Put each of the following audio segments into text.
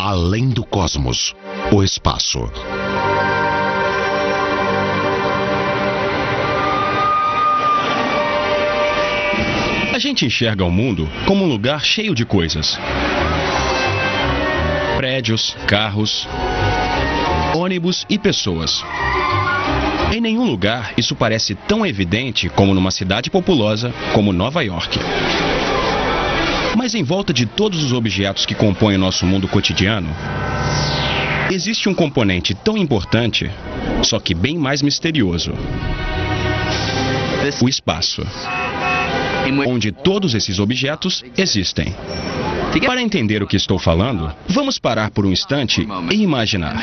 Além do cosmos, o espaço. A gente enxerga o mundo como um lugar cheio de coisas. Prédios, carros, ônibus e pessoas. Em nenhum lugar isso parece tão evidente como numa cidade populosa como Nova York. Mas em volta de todos os objetos que compõem o nosso mundo cotidiano, existe um componente tão importante, só que bem mais misterioso: o espaço, onde todos esses objetos existem. Para entender o que estou falando, vamos parar por um instante e imaginar.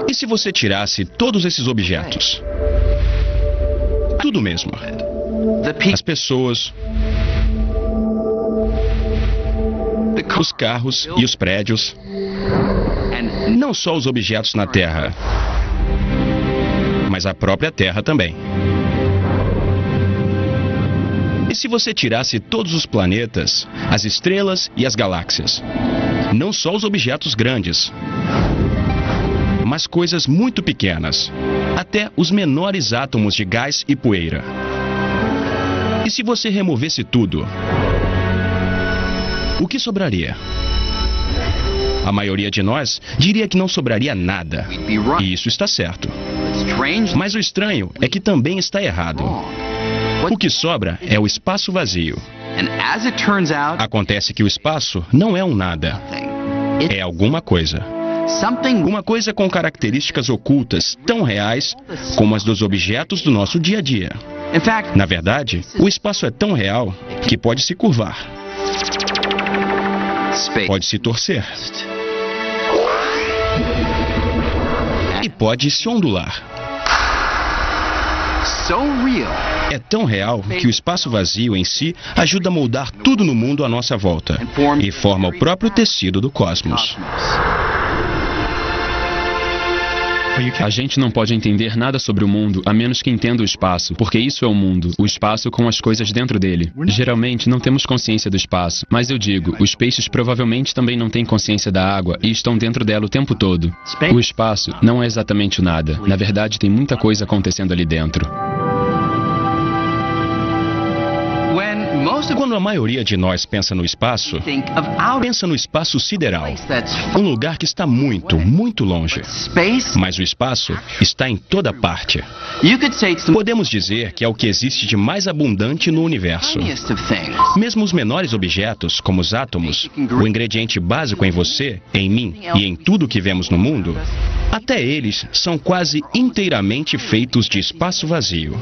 E se você tirasse todos esses objetos? Tudo mesmo. As pessoas, os carros e os prédios. Não só os objetos na Terra, mas a própria Terra também. E se você tirasse todos os planetas, as estrelas e as galáxias? Não só os objetos grandes, mas coisas muito pequenas, até os menores átomos de gás e poeira. E se você removesse tudo, o que sobraria? A maioria de nós diria que não sobraria nada, e isso está certo. Mas o estranho é que também está errado. O que sobra é o espaço vazio. Acontece que o espaço não é um nada, é alguma coisa. Uma coisa com características ocultas tão reais como as dos objetos do nosso dia a dia. Na verdade, o espaço é tão real que pode se curvar, pode se torcer e pode se ondular. É tão real que o espaço vazio em si ajuda a moldar tudo no mundo à nossa volta e forma o próprio tecido do cosmos. A gente não pode entender nada sobre o mundo a menos que entenda o espaço, porque isso é o mundo, o espaço com as coisas dentro dele. Geralmente não temos consciência do espaço, mas eu digo, os peixes provavelmente também não têm consciência da água e estão dentro dela o tempo todo. O espaço não é exatamente o nada, na verdade tem muita coisa acontecendo ali dentro. Quando a maioria de nós pensa no espaço sideral, um lugar que está muito, muito longe. Mas o espaço está em toda parte. Podemos dizer que é o que existe de mais abundante no universo. Mesmo os menores objetos, como os átomos, o ingrediente básico em você, em mim e em tudo que vemos no mundo, até eles são quase inteiramente feitos de espaço vazio.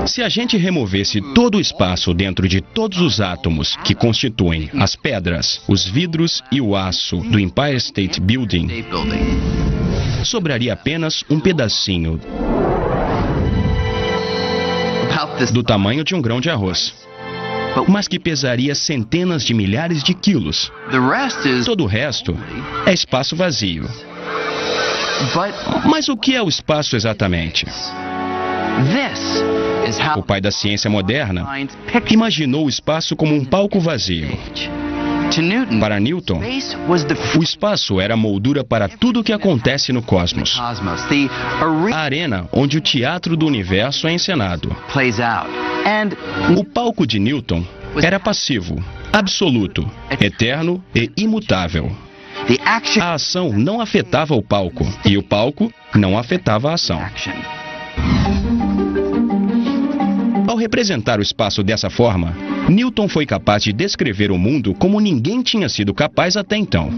Se a gente removesse todo o espaço dentro de todos os átomos que constituem as pedras, os vidros e o aço do Empire State Building, sobraria apenas um pedacinho do tamanho de um grão de arroz, mas que pesaria centenas de milhares de quilos. Todo o resto é espaço vazio. Mas o que é o espaço exatamente? O pai da ciência moderna imaginou o espaço como um palco vazio. Para Newton, o espaço era a moldura para tudo o que acontece no cosmos. A arena onde o teatro do universo é encenado. O palco de Newton era passivo, absoluto, eterno e imutável. A ação não afetava o palco e o palco não afetava a ação. Ao representar o espaço dessa forma, Newton foi capaz de descrever o mundo como ninguém tinha sido capaz até então.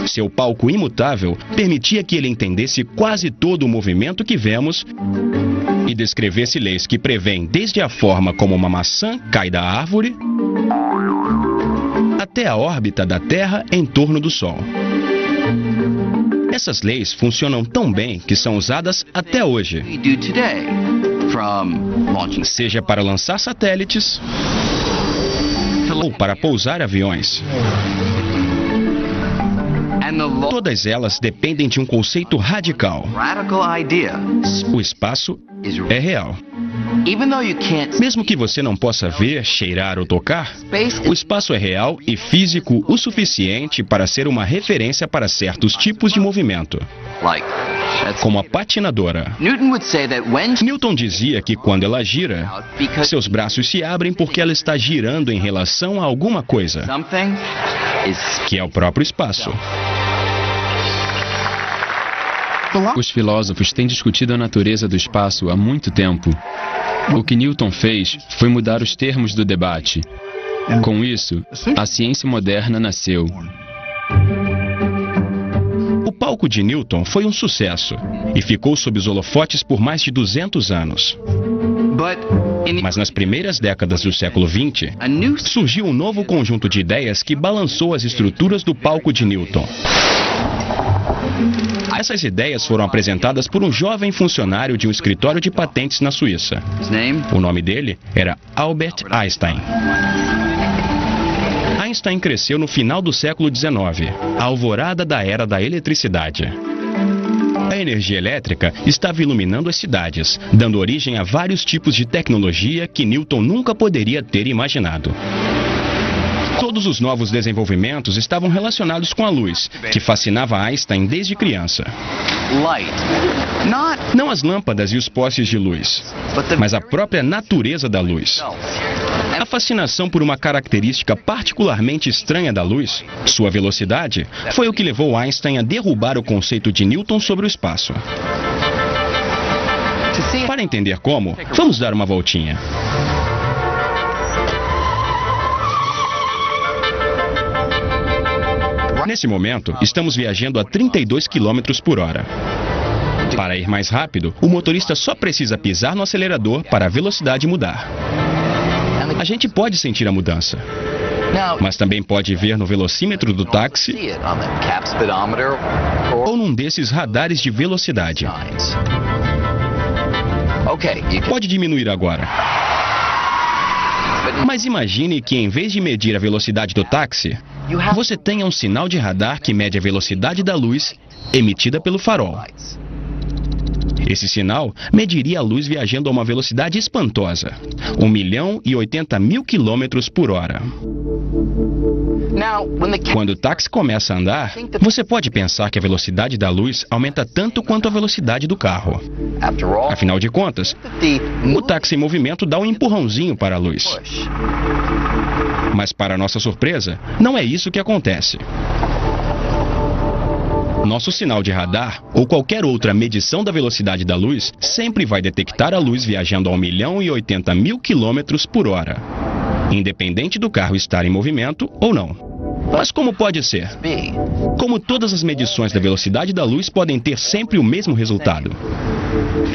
Seu palco imutável permitia que ele entendesse quase todo o movimento que vemos e descrevesse leis que prevêem desde a forma como uma maçã cai da árvore até a órbita da Terra em torno do Sol. Essas leis funcionam tão bem que são usadas até hoje, seja para lançar satélites ou para pousar aviões. Todas elas dependem de um conceito radical. O espaço é real. Mesmo que você não possa ver, cheirar ou tocar, o espaço é real e físico o suficiente para ser uma referência para certos tipos de movimento, como a patinadora. Newton dizia que quando ela gira, seus braços se abrem porque ela está girando em relação a alguma coisa, que é o próprio espaço. Os filósofos têm discutido a natureza do espaço há muito tempo. O que Newton fez foi mudar os termos do debate. Com isso, a ciência moderna nasceu. O palco de Newton foi um sucesso e ficou sob os holofotes por mais de 200 anos. Mas nas primeiras décadas do século XX, surgiu um novo conjunto de ideias que balançou as estruturas do palco de Newton. Essas ideias foram apresentadas por um jovem funcionário de um escritório de patentes na Suíça. O nome dele era Albert Einstein. Einstein cresceu no final do século XIX, a alvorada da era da eletricidade. A energia elétrica estava iluminando as cidades, dando origem a vários tipos de tecnologia que Newton nunca poderia ter imaginado. Todos os novos desenvolvimentos estavam relacionados com a luz, que fascinava Einstein desde criança. Não as lâmpadas e os postes de luz, mas a própria natureza da luz. A fascinação por uma característica particularmente estranha da luz, sua velocidade, foi o que levou Einstein a derrubar o conceito de Newton sobre o espaço. Para entender como, vamos dar uma voltinha. Nesse momento, estamos viajando a 32 km por hora. Para ir mais rápido, o motorista só precisa pisar no acelerador para a velocidade mudar. A gente pode sentir a mudança, mas também pode ver no velocímetro do táxi ou num desses radares de velocidade. Pode diminuir agora. Mas imagine que, em vez de medir a velocidade do táxi, você tenha um sinal de radar que mede a velocidade da luz emitida pelo farol. Esse sinal mediria a luz viajando a uma velocidade espantosa, 1.080.000 km por hora. Quando o táxi começa a andar, você pode pensar que a velocidade da luz aumenta tanto quanto a velocidade do carro. Afinal de contas, o táxi em movimento dá um empurrãozinho para a luz. Mas, para nossa surpresa, não é isso que acontece. Nosso sinal de radar, ou qualquer outra medição da velocidade da luz, sempre vai detectar a luz viajando a 1.080.000 km por hora, independente do carro estar em movimento ou não. Mas como pode ser? Como todas as medições da velocidade da luz podem ter sempre o mesmo resultado?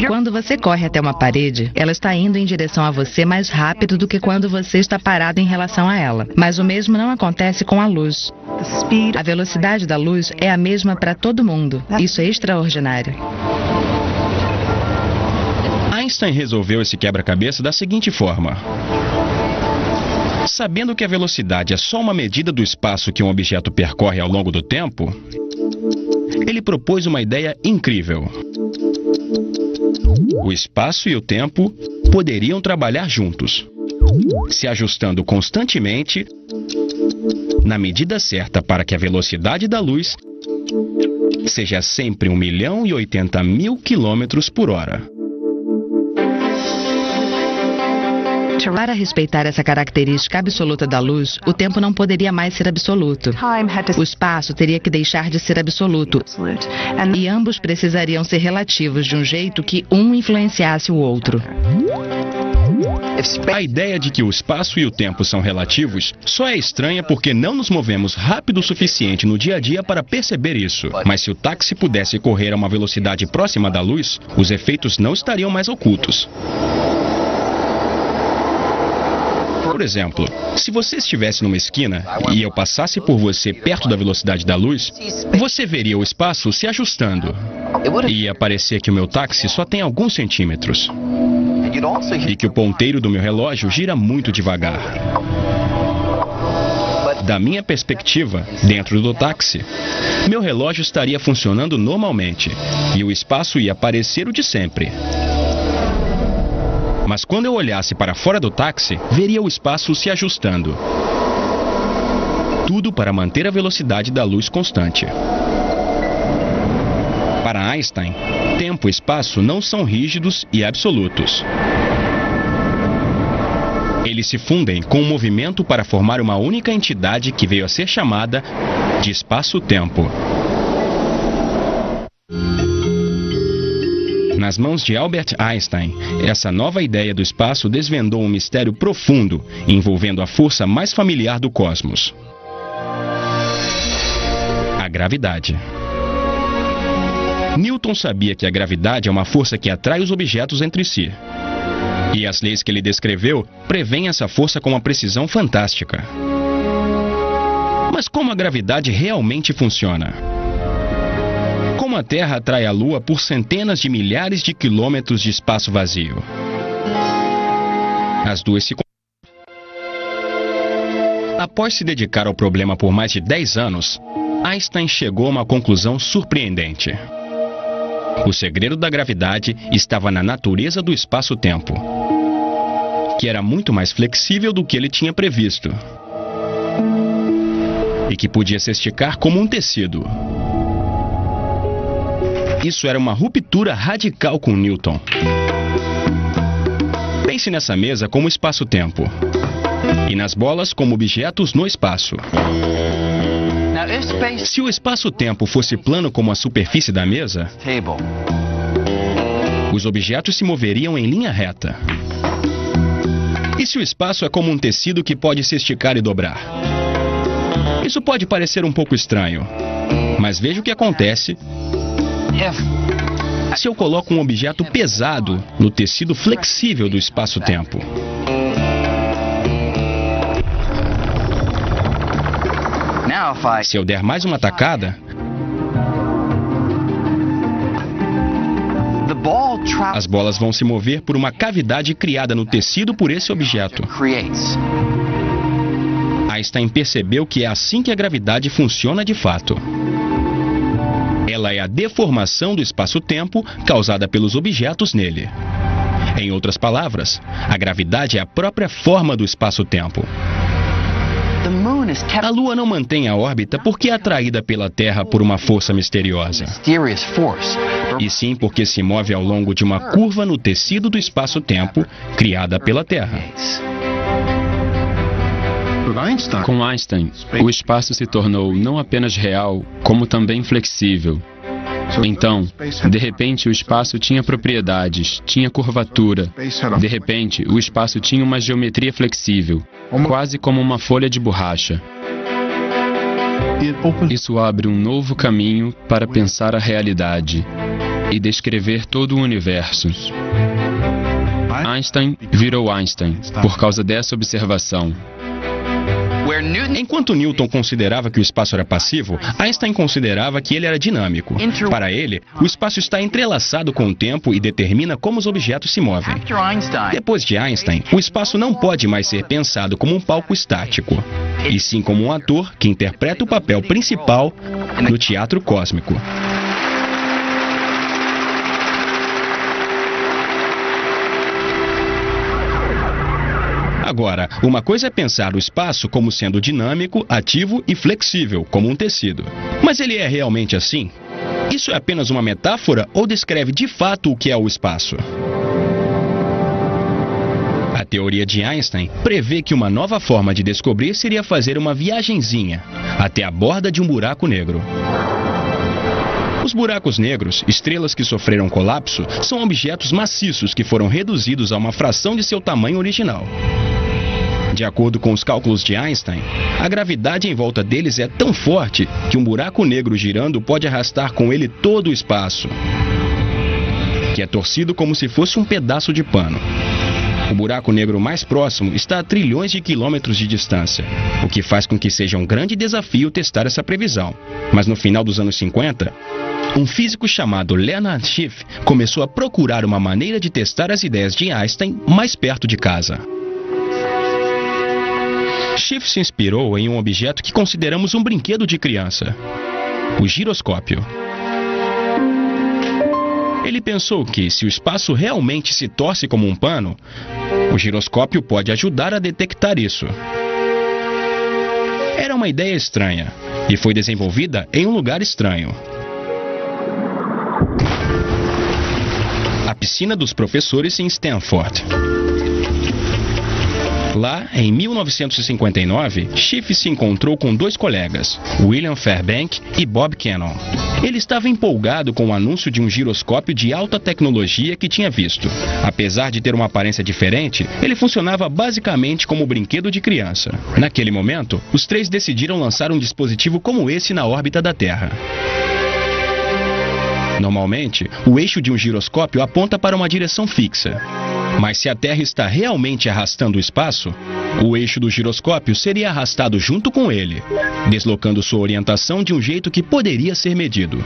Quando você corre até uma parede, ela está indo em direção a você mais rápido do que quando você está parado em relação a ela. Mas o mesmo não acontece com a luz. A velocidade da luz é a mesma para todo mundo. Isso é extraordinário. Einstein resolveu esse quebra-cabeça da seguinte forma. Sabendo que a velocidade é só uma medida do espaço que um objeto percorre ao longo do tempo, ele propôs uma ideia incrível. O espaço e o tempo poderiam trabalhar juntos, se ajustando constantemente na medida certa para que a velocidade da luz seja sempre 1.080.000 km por hora. Para respeitar essa característica absoluta da luz, o tempo não poderia mais ser absoluto. O espaço teria que deixar de ser absoluto. E ambos precisariam ser relativos de um jeito que um influenciasse o outro. A ideia de que o espaço e o tempo são relativos só é estranha porque não nos movemos rápido o suficiente no dia a dia para perceber isso. Mas se o táxi pudesse correr a uma velocidade próxima da luz, os efeitos não estariam mais ocultos. Por exemplo, se você estivesse numa esquina e eu passasse por você perto da velocidade da luz, você veria o espaço se ajustando. E ia parecer que o meu táxi só tem alguns centímetros. E que o ponteiro do meu relógio gira muito devagar. Da minha perspectiva, dentro do táxi, meu relógio estaria funcionando normalmente e o espaço ia parecer o de sempre. Mas quando eu olhasse para fora do táxi, veria o espaço se ajustando. Tudo para manter a velocidade da luz constante. Para Einstein, tempo e espaço não são rígidos e absolutos. Eles se fundem com o movimento para formar uma única entidade que veio a ser chamada de espaço-tempo. Nas mãos de Albert Einstein, essa nova ideia do espaço desvendou um mistério profundo envolvendo a força mais familiar do cosmos: a gravidade. Newton sabia que a gravidade é uma força que atrai os objetos entre si. E as leis que ele descreveu prevêem essa força com uma precisão fantástica. Mas como a gravidade realmente funciona? Como a Terra atrai a Lua por centenas de milhares de quilômetros de espaço vazio? As duas se... Após se dedicar ao problema por mais de 10 anos, Einstein chegou a uma conclusão surpreendente. O segredo da gravidade estava na natureza do espaço-tempo, que era muito mais flexível do que ele tinha previsto e que podia se esticar como um tecido. Isso era uma ruptura radical com Newton. Pense nessa mesa como espaço-tempo e nas bolas como objetos no espaço. Se o espaço-tempo fosse plano como a superfície da mesa, os objetos se moveriam em linha reta. E se o espaço é como um tecido que pode se esticar e dobrar? Isso pode parecer um pouco estranho, mas veja o que acontece se eu coloco um objeto pesado no tecido flexível do espaço-tempo. Se eu der mais uma tacada, as bolas vão se mover por uma cavidade criada no tecido por esse objeto. Einstein percebeu que é assim que a gravidade funciona de fato. Ela é a deformação do espaço-tempo causada pelos objetos nele. Em outras palavras, a gravidade é a própria forma do espaço-tempo. A Lua não mantém a órbita porque é atraída pela Terra por uma força misteriosa, e sim porque se move ao longo de uma curva no tecido do espaço-tempo criada pela Terra. Com Einstein, o espaço se tornou não apenas real, como também flexível. Então, de repente, o espaço tinha propriedades, tinha curvatura. De repente, o espaço tinha uma geometria flexível, quase como uma folha de borracha. Isso abre um novo caminho para pensar a realidade e descrever todo o universo. Einstein virou Einstein por causa dessa observação. Enquanto Newton considerava que o espaço era passivo, Einstein considerava que ele era dinâmico. Para ele, o espaço está entrelaçado com o tempo e determina como os objetos se movem. Depois de Einstein, o espaço não pode mais ser pensado como um palco estático, e sim como um ator que interpreta o papel principal no teatro cósmico. Agora, uma coisa é pensar o espaço como sendo dinâmico, ativo e flexível, como um tecido. Mas ele é realmente assim? Isso é apenas uma metáfora ou descreve de fato o que é o espaço? A teoria de Einstein prevê que uma nova forma de descobrir seria fazer uma viagenzinha até a borda de um buraco negro. Os buracos negros, estrelas que sofreram colapso, são objetos maciços que foram reduzidos a uma fração de seu tamanho original. De acordo com os cálculos de Einstein, a gravidade em volta deles é tão forte que um buraco negro girando pode arrastar com ele todo o espaço, que é torcido como se fosse um pedaço de pano. O buraco negro mais próximo está a trilhões de quilômetros de distância, o que faz com que seja um grande desafio testar essa previsão. Mas no final dos anos 50, um físico chamado Leonard Schiff começou a procurar uma maneira de testar as ideias de Einstein mais perto de casa. Schiff se inspirou em um objeto que consideramos um brinquedo de criança: o giroscópio. Ele pensou que, se o espaço realmente se torce como um pano, o giroscópio pode ajudar a detectar isso. Era uma ideia estranha e foi desenvolvida em um lugar estranho: a piscina dos professores em Stanford. Lá, em 1959, Schiff se encontrou com dois colegas, William Fairbank e Bob Cannon. Ele estava empolgado com o anúncio de um giroscópio de alta tecnologia que tinha visto. Apesar de ter uma aparência diferente, ele funcionava basicamente como um brinquedo de criança. Naquele momento, os três decidiram lançar um dispositivo como esse na órbita da Terra. Normalmente, o eixo de um giroscópio aponta para uma direção fixa. Mas se a Terra está realmente arrastando o espaço, o eixo do giroscópio seria arrastado junto com ele, deslocando sua orientação de um jeito que poderia ser medido.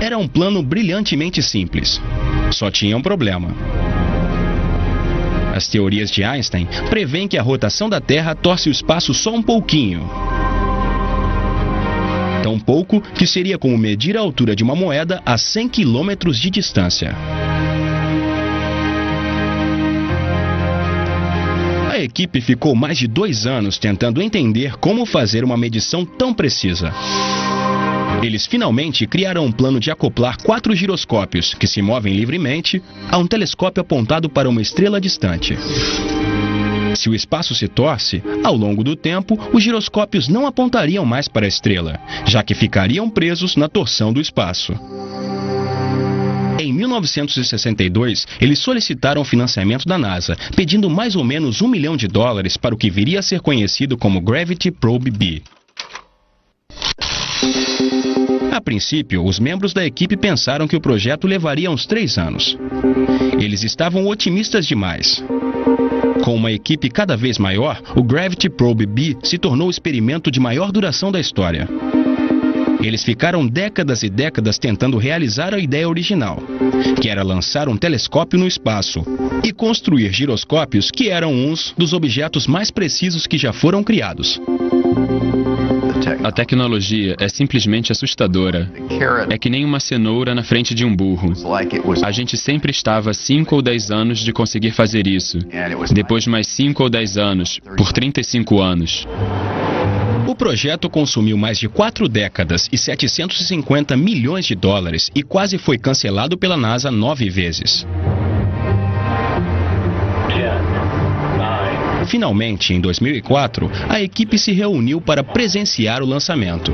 Era um plano brilhantemente simples. Só tinha um problema. As teorias de Einstein prevêem que a rotação da Terra torce o espaço só um pouquinho. Tão pouco que seria como medir a altura de uma moeda a 100 quilômetros de distância. A equipe ficou mais de 2 anos tentando entender como fazer uma medição tão precisa. Eles finalmente criaram um plano de acoplar 4 giroscópios que se movem livremente a um telescópio apontado para uma estrela distante. Se o espaço se torce, ao longo do tempo, os giroscópios não apontariam mais para a estrela, já que ficariam presos na torção do espaço. Em 1962, eles solicitaram financiamento da NASA, pedindo mais ou menos $1 milhão para o que viria a ser conhecido como Gravity Probe B. A princípio, os membros da equipe pensaram que o projeto levaria uns 3 anos. Eles estavam otimistas demais. Com uma equipe cada vez maior, o Gravity Probe B se tornou o experimento de maior duração da história. Eles ficaram décadas e décadas tentando realizar a ideia original, que era lançar um telescópio no espaço e construir giroscópios que eram uns dos objetos mais precisos que já foram criados. A tecnologia é simplesmente assustadora. É que nem uma cenoura na frente de um burro. A gente sempre estava a 5 ou 10 anos de conseguir fazer isso. Depois mais 5 ou 10 anos, por 35 anos. O projeto consumiu mais de 4 décadas e $750 milhões e quase foi cancelado pela NASA 9 vezes. Finalmente, em 2004, a equipe se reuniu para presenciar o lançamento.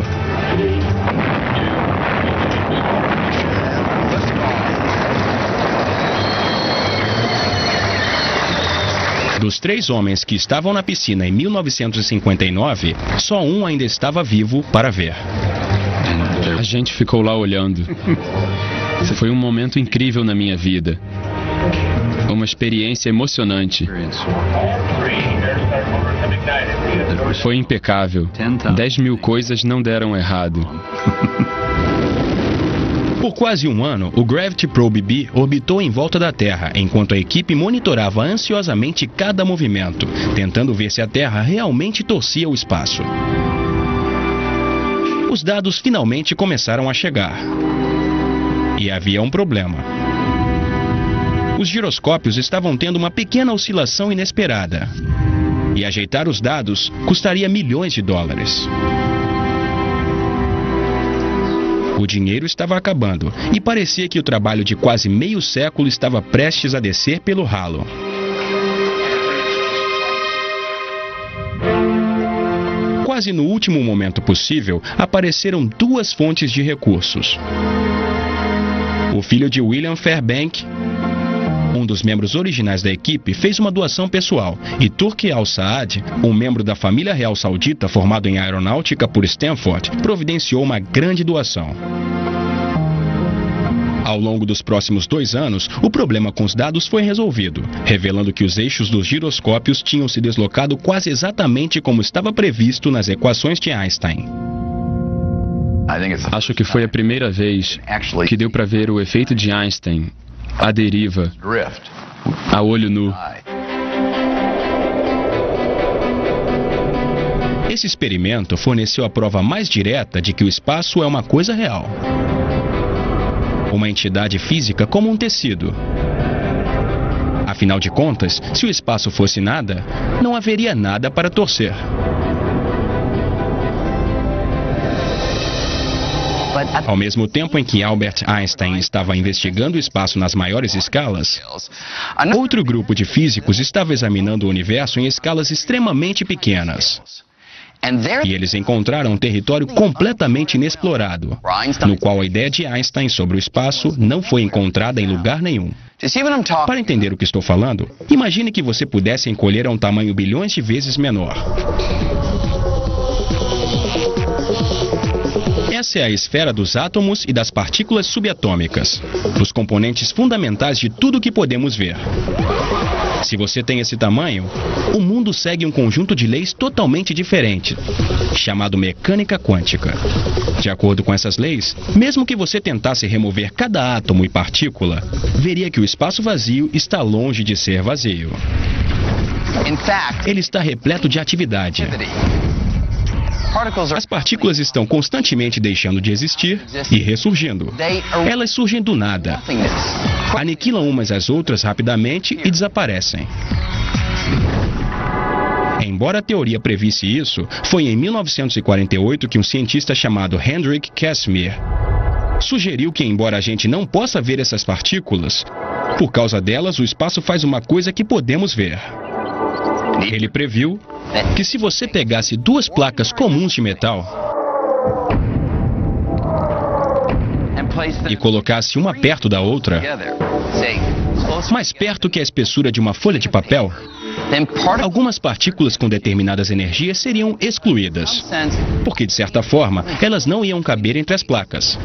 Dos 3 homens que estavam na piscina em 1959, só um ainda estava vivo para ver. A gente ficou lá olhando. Foi um momento incrível na minha vida. Uma experiência emocionante. Foi impecável. 10 mil coisas não deram errado. Por quase um ano, o Gravity Probe B orbitou em volta da Terra, enquanto a equipe monitorava ansiosamente cada movimento, tentando ver se a Terra realmente torcia o espaço. Os dados finalmente começaram a chegar. E havia um problema. Os giroscópios estavam tendo uma pequena oscilação inesperada. E ajeitar os dados custaria milhões de dólares. O dinheiro estava acabando e parecia que o trabalho de quase meio século estava prestes a descer pelo ralo. Quase no último momento possível, apareceram 2 fontes de recursos. O filho de William Fairbank, um dos membros originais da equipe, fez uma doação pessoal, e Turki Al-Saad, um membro da família real saudita formado em aeronáutica por Stanford, providenciou uma grande doação. Ao longo dos próximos 2 anos, o problema com os dados foi resolvido, revelando que os eixos dos giroscópios tinham se deslocado quase exatamente como estava previsto nas equações de Einstein. Acho que foi a primeira vez que deu para ver o efeito de Einstein, a deriva, a olho nu. Esse experimento forneceu a prova mais direta de que o espaço é uma coisa real. Uma entidade física como um tecido. Afinal de contas, se o espaço fosse nada, não haveria nada para torcer. Ao mesmo tempo em que Albert Einstein estava investigando o espaço nas maiores escalas, outro grupo de físicos estava examinando o universo em escalas extremamente pequenas. E eles encontraram um território completamente inexplorado, no qual a ideia de Einstein sobre o espaço não foi encontrada em lugar nenhum. Para entender o que estou falando, imagine que você pudesse encolher a um tamanho bilhões de vezes menor. Essa é a esfera dos átomos e das partículas subatômicas, os componentes fundamentais de tudo que podemos ver. Se você tem esse tamanho, o mundo segue um conjunto de leis totalmente diferente, chamado mecânica quântica. De acordo com essas leis, mesmo que você tentasse remover cada átomo e partícula, veria que o espaço vazio está longe de ser vazio. Ele está repleto de atividade. As partículas estão constantemente deixando de existir e ressurgindo. Elas surgem do nada, aniquilam umas às outras rapidamente e desaparecem. Embora a teoria previsse isso, foi em 1948 que um cientista chamado Hendrik Casimir sugeriu que, embora a gente não possa ver essas partículas, por causa delas o espaço faz uma coisa que podemos ver. Ele previu que se você pegasse duas placas comuns de metal e colocasse uma perto da outra, mais perto que a espessura de uma folha de papel, algumas partículas com determinadas energias seriam excluídas, porque de certa forma elas não iam caber entre as placas.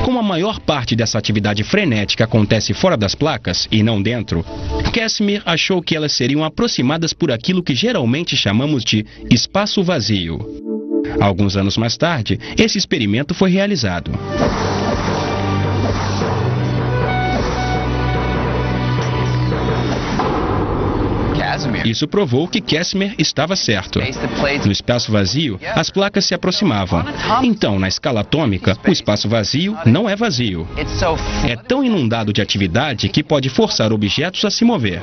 Como a maior parte dessa atividade frenética acontece fora das placas e não dentro, Casimir achou que elas seriam aproximadas por aquilo que geralmente chamamos de espaço vazio. Alguns anos mais tarde, esse experimento foi realizado. Isso provou que Casimir estava certo. No espaço vazio, as placas se aproximavam. Então, na escala atômica, o espaço vazio não é vazio. É tão inundado de atividade que pode forçar objetos a se mover.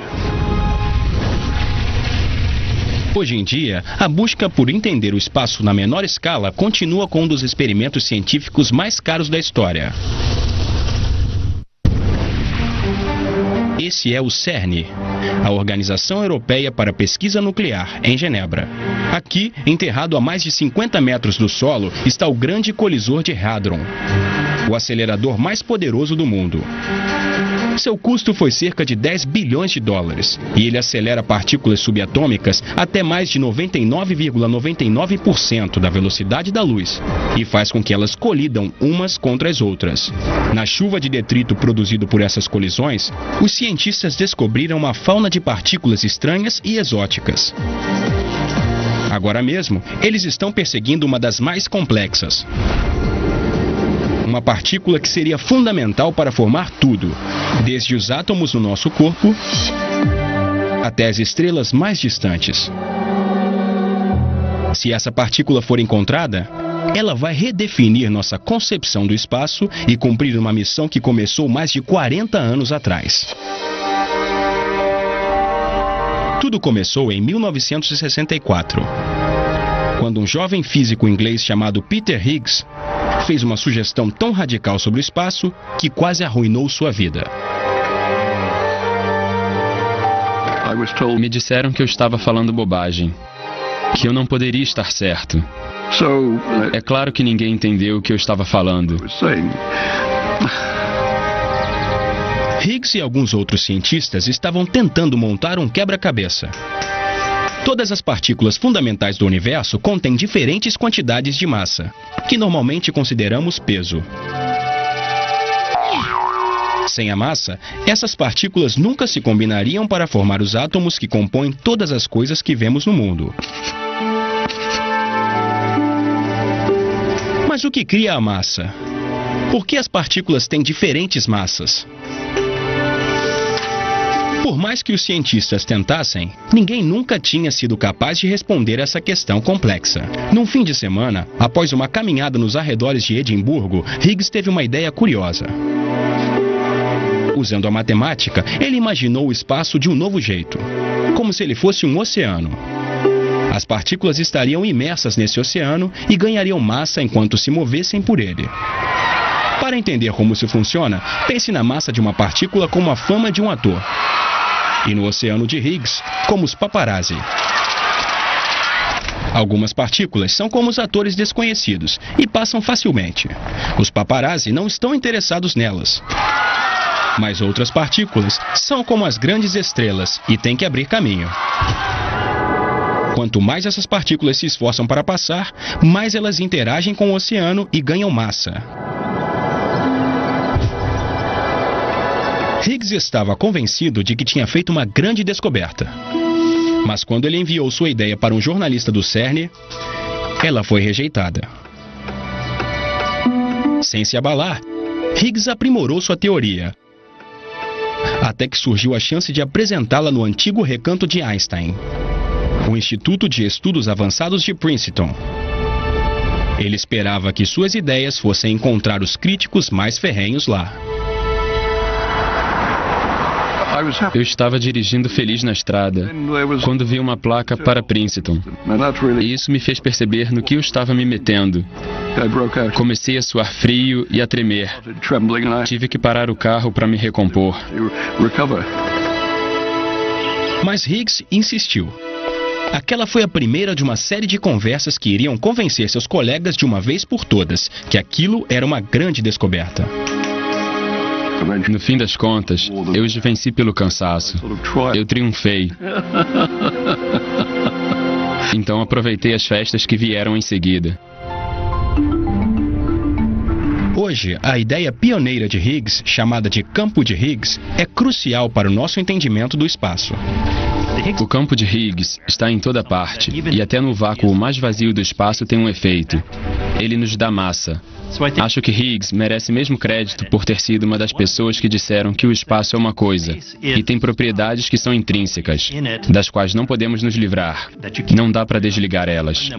Hoje em dia, a busca por entender o espaço na menor escala continua com um dos experimentos científicos mais caros da história. Esse é o CERN, a Organização Europeia para a Pesquisa Nuclear, em Genebra. Aqui, enterrado a mais de 50 metros do solo, está o Grande Colisor de Hadron, o acelerador mais poderoso do mundo. Seu custo foi cerca de 10 bilhões de dólares, e ele acelera partículas subatômicas até mais de 99,99% da velocidade da luz, e faz com que elas colidam umas contra as outras. Na chuva de detrito produzido por essas colisões, os cientistas descobriram uma fauna de partículas estranhas e exóticas. Agora mesmo, eles estão perseguindo uma das mais complexas. Uma partícula que seria fundamental para formar tudo, desde os átomos no nosso corpo até as estrelas mais distantes. Se essa partícula for encontrada, ela vai redefinir nossa concepção do espaço e cumprir uma missão que começou mais de 40 anos atrás. Tudo começou em 1964, quando um jovem físico inglês chamado Peter Higgs fez uma sugestão tão radical sobre o espaço que quase arruinou sua vida. Me disseram que eu estava falando bobagem, que eu não poderia estar certo. É claro que ninguém entendeu o que eu estava falando. Higgs e alguns outros cientistas estavam tentando montar um quebra-cabeça. Todas as partículas fundamentais do universo contêm diferentes quantidades de massa, que normalmente consideramos peso. Sem a massa, essas partículas nunca se combinariam para formar os átomos que compõem todas as coisas que vemos no mundo. Mas o que cria a massa? Por que as partículas têm diferentes massas? Por mais que os cientistas tentassem, ninguém nunca tinha sido capaz de responder essa questão complexa. Num fim de semana, após uma caminhada nos arredores de Edimburgo, Higgs teve uma ideia curiosa. Usando a matemática, ele imaginou o espaço de um novo jeito, como se ele fosse um oceano. As partículas estariam imersas nesse oceano e ganhariam massa enquanto se movessem por ele. Para entender como isso funciona, pense na massa de uma partícula como a fama de um ator. E no oceano de Higgs, como os paparazzi. Algumas partículas são como os atores desconhecidos e passam facilmente. Os paparazzi não estão interessados nelas. Mas outras partículas são como as grandes estrelas e têm que abrir caminho. Quanto mais essas partículas se esforçam para passar, mais elas interagem com o oceano e ganham massa. Higgs estava convencido de que tinha feito uma grande descoberta. Mas quando ele enviou sua ideia para um jornalista do CERN, ela foi rejeitada. Sem se abalar, Higgs aprimorou sua teoria, até que surgiu a chance de apresentá-la no antigo recanto de Einstein, o Instituto de Estudos Avançados de Princeton. Ele esperava que suas ideias fossem encontrar os críticos mais ferrenhos lá. Eu estava dirigindo feliz na estrada, quando vi uma placa para Princeton. E isso me fez perceber no que eu estava me metendo. Comecei a suar frio e a tremer. Tive que parar o carro para me recompor. Mas Higgs insistiu. Aquela foi a primeira de uma série de conversas que iriam convencer seus colegas de uma vez por todas que aquilo era uma grande descoberta. No fim das contas, eu os venci pelo cansaço. Eu triunfei. Então aproveitei as festas que vieram em seguida. Hoje, a ideia pioneira de Higgs, chamada de campo de Higgs, é crucial para o nosso entendimento do espaço. O campo de Higgs está em toda parte, e até no vácuo mais vazio do espaço tem um efeito. Ele nos dá massa. Acho que Higgs merece mesmo crédito por ter sido uma das pessoas que disseram que o espaço é uma coisa, e tem propriedades que são intrínsecas, das quais não podemos nos livrar. Não dá para desligar elas.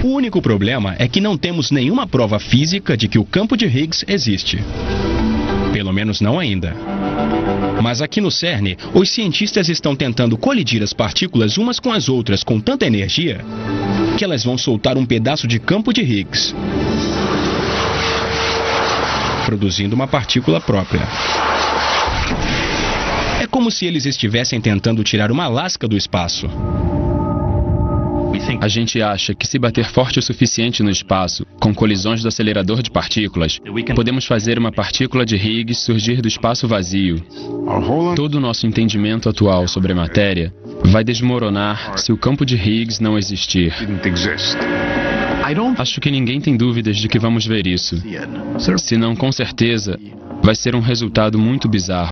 O único problema é que não temos nenhuma prova física de que o campo de Higgs existe. Pelo menos não ainda. Mas aqui no CERN, os cientistas estão tentando colidir as partículas umas com as outras com tanta energia que elas vão soltar um pedaço de campo de Higgs, produzindo uma partícula própria. É como se eles estivessem tentando tirar uma lasca do espaço. A gente acha que se bater forte o suficiente no espaço, com colisões do acelerador de partículas, podemos fazer uma partícula de Higgs surgir do espaço vazio. Todo o nosso entendimento atual sobre a matéria vai desmoronar se o campo de Higgs não existir. Acho que ninguém tem dúvidas de que vamos ver isso. Se não, com certeza, vai ser um resultado muito bizarro.